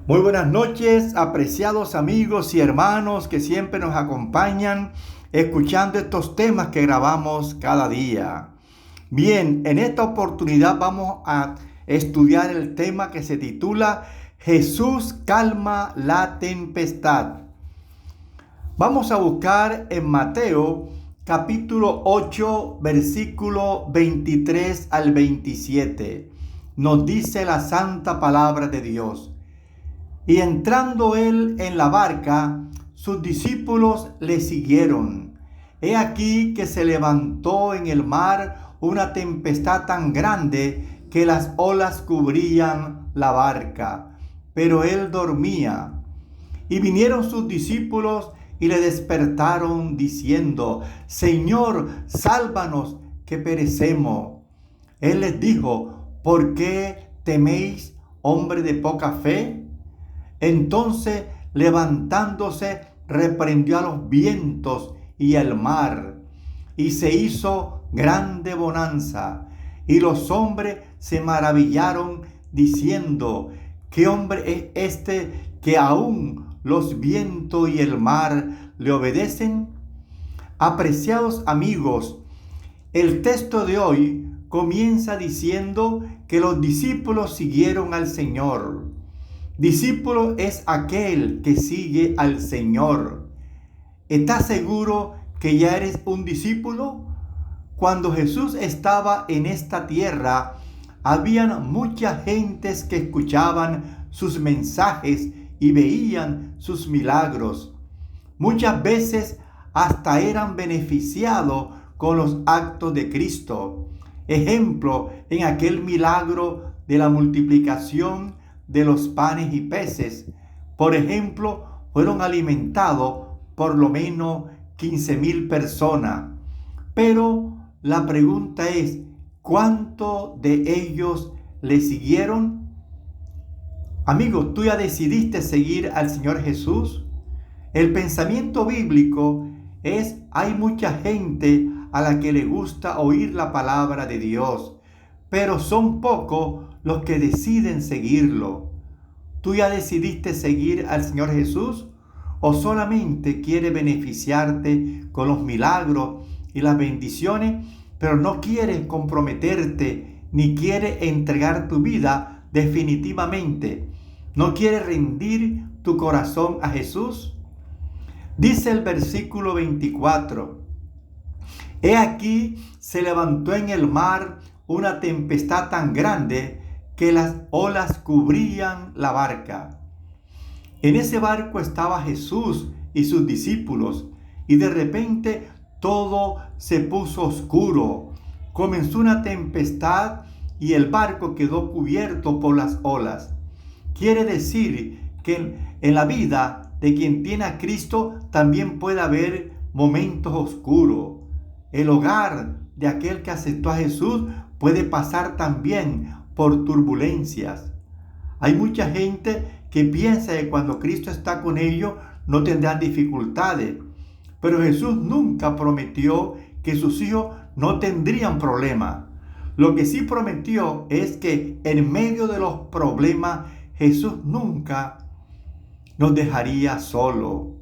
Muy buenas noches, apreciados amigos y hermanos que siempre nos acompañan escuchando estos temas que grabamos cada día. Bien, en esta oportunidad vamos a estudiar el tema que se titula Jesús calma la tempestad. Vamos a buscar en Mateo capítulo 8, versículo 23 al 27. Nos dice la santa palabra de Dios. Y entrando él en la barca, sus discípulos le siguieron. He aquí que se levantó en el mar una tempestad tan grande que las olas cubrían la barca, pero él dormía. Y vinieron sus discípulos y le despertaron diciendo: Señor, sálvanos, que perecemos. Él les dijo: ¿por qué teméis, hombre de poca fe? Entonces, levantándose, reprendió a los vientos y al mar, y se hizo grande bonanza. Y los hombres se maravillaron, diciendo: ¿qué hombre es este que aún los vientos y el mar le obedecen? Apreciados amigos, el texto de hoy comienza diciendo que los discípulos siguieron al Señor. Discípulo es aquel que sigue al Señor. ¿Estás seguro que ya eres un discípulo? Cuando Jesús estaba en esta tierra, habían muchas gentes que escuchaban sus mensajes y veían sus milagros. Muchas veces hasta eran beneficiados con los actos de Cristo. Ejemplo, en aquel milagro de la multiplicación de los panes y peces. Por ejemplo, fueron alimentados por lo menos 15,000 personas. Pero la pregunta es, ¿cuántos de ellos le siguieron? Amigo, ¿tú ya decidiste seguir al Señor Jesús? El pensamiento bíblico es: hay mucha gente a la que le gusta oír la palabra de Dios, pero son pocos los que deciden seguirlo. ¿Tú ya decidiste seguir al Señor Jesús? ¿O solamente quieres beneficiarte con los milagros y las bendiciones, pero no quieres comprometerte ni quieres entregar tu vida definitivamente? ¿No quieres rendir tu corazón a Jesús? Dice el versículo 24: He aquí se levantó en el mar una tempestad tan grande que las olas cubrían la barca. En ese barco estaba Jesús y sus discípulos, y de repente todo se puso oscuro. Comenzó una tempestad y el barco quedó cubierto por las olas. Quiere decir que en la vida de quien tiene a Cristo también puede haber momentos oscuros. El hogar de aquel que aceptó a Jesús puede pasar también por turbulencias. Hay mucha gente que piensa que cuando Cristo está con ellos no tendrán dificultades. Pero Jesús nunca prometió que sus hijos no tendrían problemas. Lo que sí prometió es que en medio de los problemas Jesús nunca nos dejaría solo.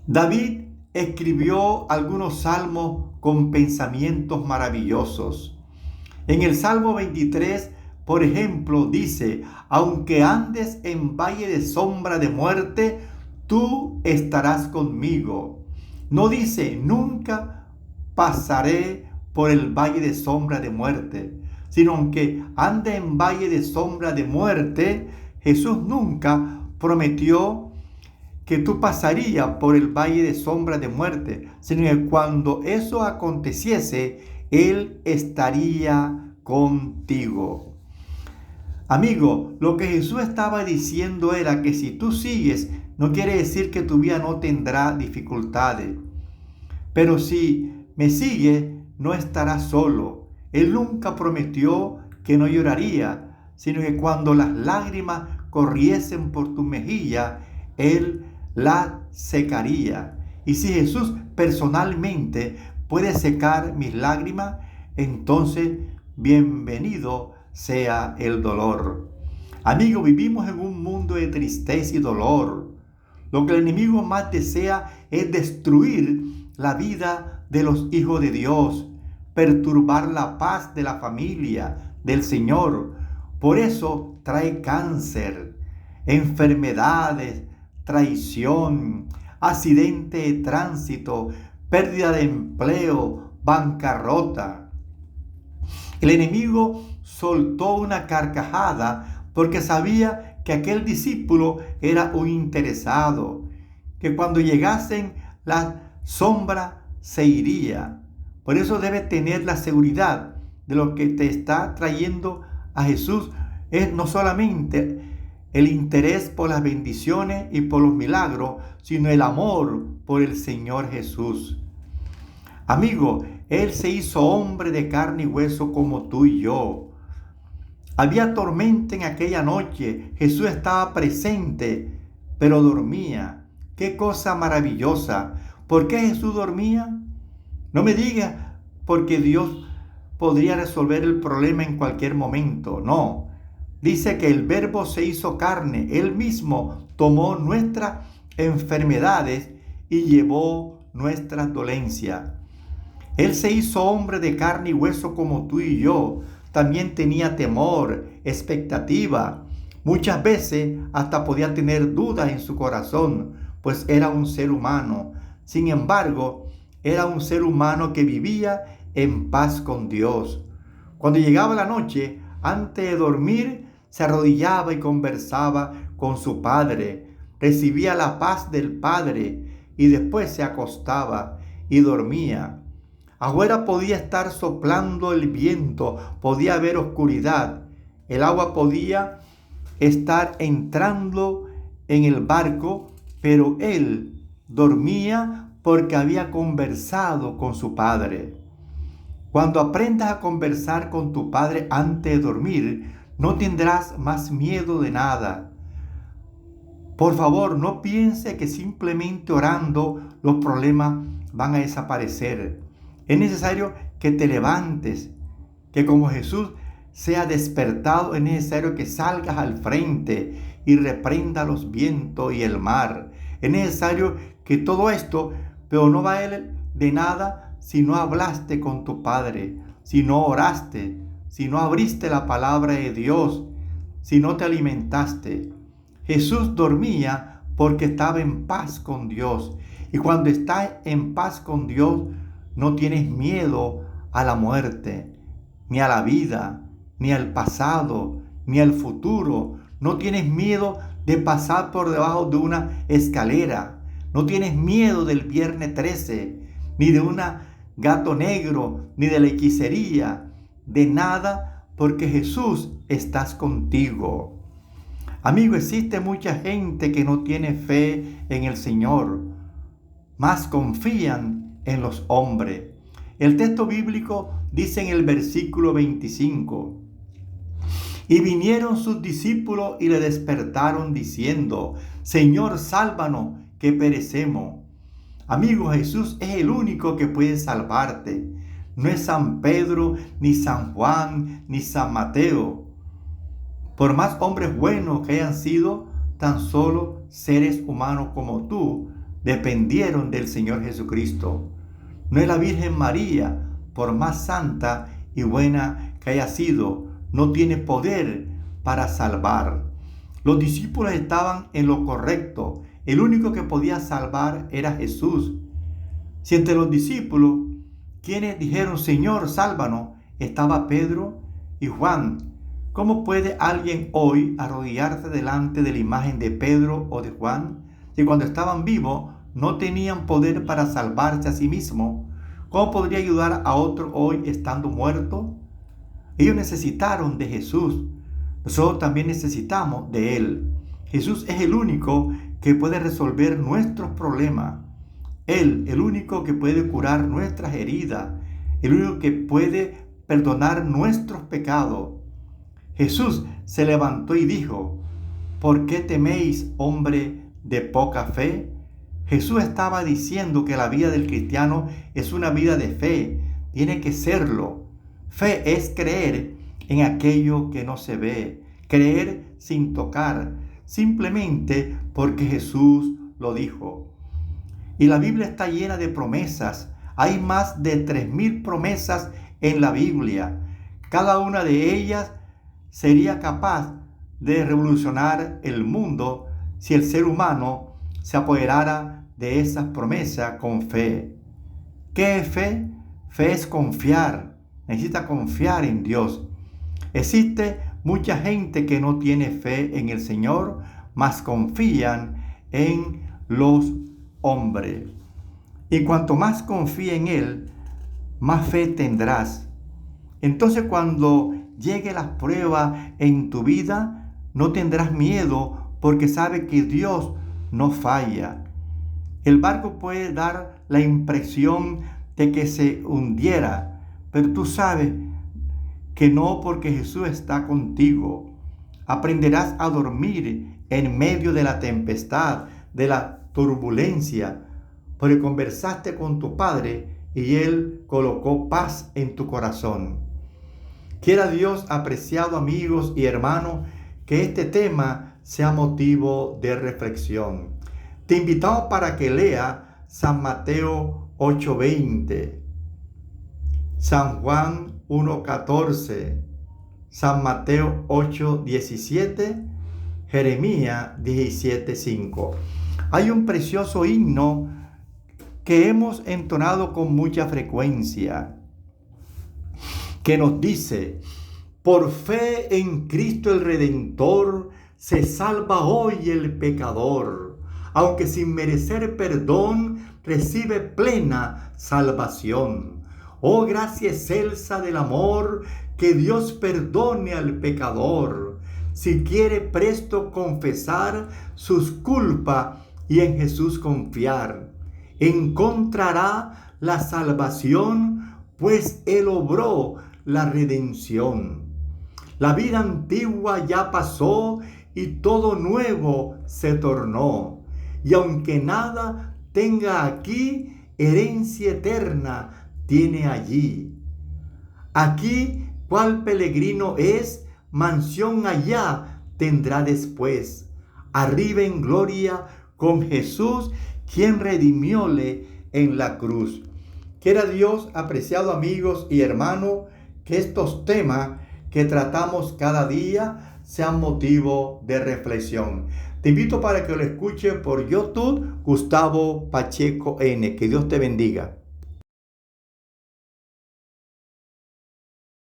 David escribió algunos salmos con pensamientos maravillosos. En el Salmo 23, por ejemplo, dice: aunque andes en valle de sombra de muerte, tú estarás conmigo. No dice: nunca pasaré por el valle de sombra de muerte, sino aunque ande en valle de sombra de muerte, Jesús nunca prometió que tú pasarías por el valle de sombra de muerte, sino que cuando eso aconteciese, Él estaría contigo. Amigo, lo que Jesús estaba diciendo era que si tú sigues, no quiere decir que tu vida no tendrá dificultades. Pero si me sigue, no estarás solo. Él nunca prometió que no lloraría, sino que cuando las lágrimas corriesen por tu mejilla, Él la secaría. Y si Jesús personalmente puede secar mis lágrimas, entonces bienvenido sea el dolor. Amigo, vivimos en un mundo de tristeza y dolor. Lo que el enemigo más desea es destruir la vida de los hijos de Dios, perturbar la paz de la familia del Señor. Por eso trae cáncer, enfermedades, traición, accidente de tránsito, pérdida de empleo, bancarrota. El enemigo soltó una carcajada porque sabía que aquel discípulo era un interesado, que cuando llegasen la sombra se iría. Por eso debes tener la seguridad de lo que te está trayendo a Jesús. Es no solamente el interés por las bendiciones y por los milagros, sino el amor por el Señor Jesús. Amigo, Él se hizo hombre de carne y hueso como tú y yo. Había tormenta en aquella noche. Jesús estaba presente, pero dormía. ¡Qué cosa maravillosa! ¿Por qué Jesús dormía? No me digas porque Dios podría resolver el problema en cualquier momento. No. Dice que el Verbo se hizo carne. Él mismo tomó nuestras enfermedades y llevó nuestras dolencias. Él se hizo hombre de carne y hueso como tú y yo. También tenía temor, expectativa. Muchas veces hasta podía tener dudas en su corazón, pues era un ser humano. Sin embargo, era un ser humano que vivía en paz con Dios. Cuando llegaba la noche, antes de dormir, se arrodillaba y conversaba con su Padre. Recibía la paz del Padre y después se acostaba y dormía. Afuera podía estar soplando el viento, podía haber oscuridad. El agua podía estar entrando en el barco, pero él dormía porque había conversado con su Padre. Cuando aprendas a conversar con tu Padre antes de dormir, no tendrás más miedo de nada. Por favor, no piense que simplemente orando los problemas van a desaparecer. Es necesario que te levantes, que como Jesús sea despertado, es necesario que salgas al frente y reprenda los vientos y el mar. Es necesario que todo esto, pero no va a ir de nada si no hablaste con tu Padre, si no oraste, si no abriste la palabra de Dios, si no te alimentaste. Jesús dormía porque estaba en paz con Dios. Y cuando estás en paz con Dios, no tienes miedo a la muerte, ni a la vida, ni al pasado, ni al futuro. No tienes miedo de pasar por debajo de una escalera. No tienes miedo del viernes 13, ni de un gato negro, ni de la hechicería, de nada, porque Jesús estás contigo. Amigo, existe mucha gente que no tiene fe en el Señor, más confían en los hombres. El texto bíblico dice en el versículo 25: y vinieron sus discípulos y le despertaron diciendo: Señor, sálvanos, que perecemos. Amigo, Jesús es el único que puede salvarte. No es San Pedro, ni San Juan, ni San Mateo. Por más hombres buenos que hayan sido, tan solo seres humanos como tú dependieron del Señor Jesucristo. No es la Virgen María, por más santa y buena que haya sido, no tiene poder para salvar. Los discípulos estaban en lo correcto. El único que podía salvar era Jesús. Si entre los discípulos, quienes dijeron: Señor, sálvanos, estaba Pedro y Juan, ¿cómo puede alguien hoy arrodillarse delante de la imagen de Pedro o de Juan, si cuando estaban vivos no tenían poder para salvarse a sí mismos? ¿Cómo podría ayudar a otro hoy estando muerto? Ellos necesitaron de Jesús. Nosotros también necesitamos de Él. Jesús es el único que puede resolver nuestros problemas. Él, el único que puede curar nuestras heridas. El único que puede perdonar nuestros pecados. Jesús se levantó y dijo: ¿por qué teméis, hombre de poca fe? Jesús estaba diciendo que la vida del cristiano es una vida de fe. Tiene que serlo. Fe es creer en aquello que no se ve. creer sin tocar, simplemente porque Jesús lo dijo. Y la Biblia está llena de promesas. Hay más de 3000 promesas en la Biblia. Cada una de ellas sería capaz de revolucionar el mundo si el ser humano se apoderara de esas promesas con fe. ¿Qué es fe? Fe es confiar. Necesita confiar en Dios. Existe mucha gente que no tiene fe en el Señor, mas confían en los hombres. Y cuanto más confíe en Él, más fe tendrás. Entonces cuando llegue las pruebas en tu vida, no tendrás miedo porque sabes que Dios no falla. El barco puede dar la impresión de que se hundiera, pero tú sabes que no, porque Jesús está contigo. Aprenderás a dormir en medio de la tempestad, de la turbulencia, porque conversaste con tu Padre y Él colocó paz en tu corazón. Quiera Dios, apreciados amigos y hermanos, que este tema sea motivo de reflexión. Te invitamos para que lea San Mateo 8:20, San Juan 1:14, San Mateo 8:17, Jeremías 17:5. Hay un precioso himno que hemos entonado con mucha frecuencia, que nos dice: por fe en Cristo el Redentor, se salva hoy el pecador, aunque sin merecer perdón, recibe plena salvación. Oh gracia excelsa del amor, que Dios perdone al pecador, si quiere presto confesar sus culpas y en Jesús confiar. Encontrará la salvación, pues Él obró la redención. La vida antigua ya pasó y todo nuevo se tornó. Y aunque nada tenga aquí, herencia eterna tiene allí. Aquí, cual peregrino es, mansión allá tendrá después. Arriba en gloria con Jesús, quien redimióle en la cruz. Quiera Dios, apreciados amigos y hermanos, que estos temas que tratamos cada día sean motivo de reflexión. Te invito para que lo escuche por YouTube, Gustavo Pacheco N. Que Dios te bendiga.